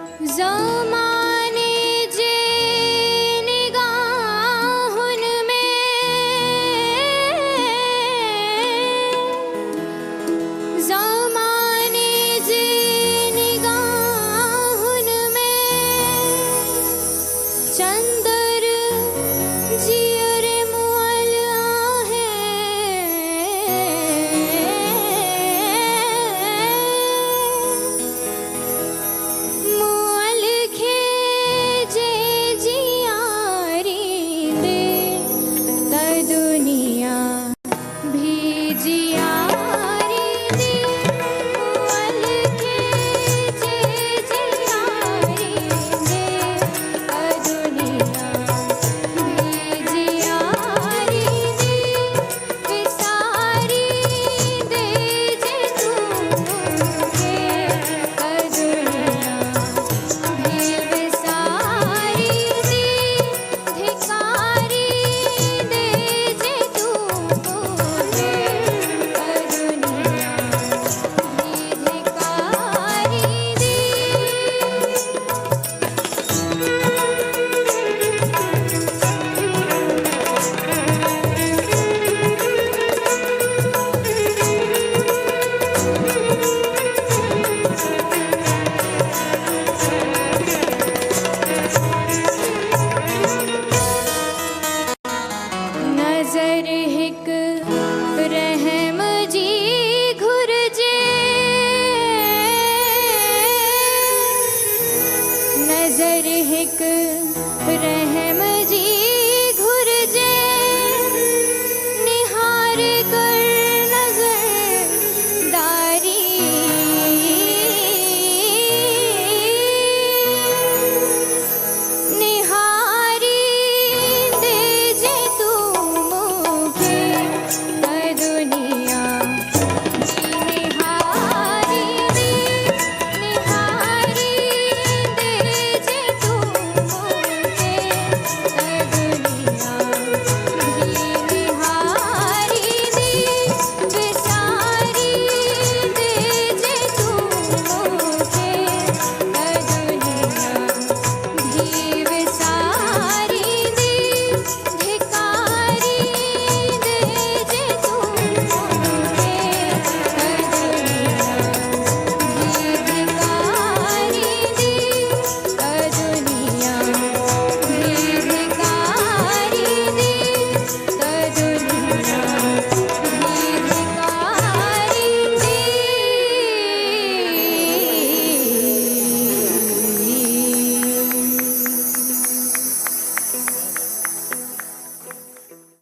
ज़माने जे निगाहुन में, ज़माने जे निगाहुन में, चंदर जियर मुअल आहे। मुअल खे जे जियारी दे त दुनिया भी जियारी दे। मुअल खे जे जियारी दे त दुनिया भी जियारी दे। विसारी दे जे तूके त दुनिया भी विसारी दे। धिकारी दे जे तूके त दुनिया भी धिकारी दे। नज़र हिक रहम जी घुर्जे, नज़र हिक रहम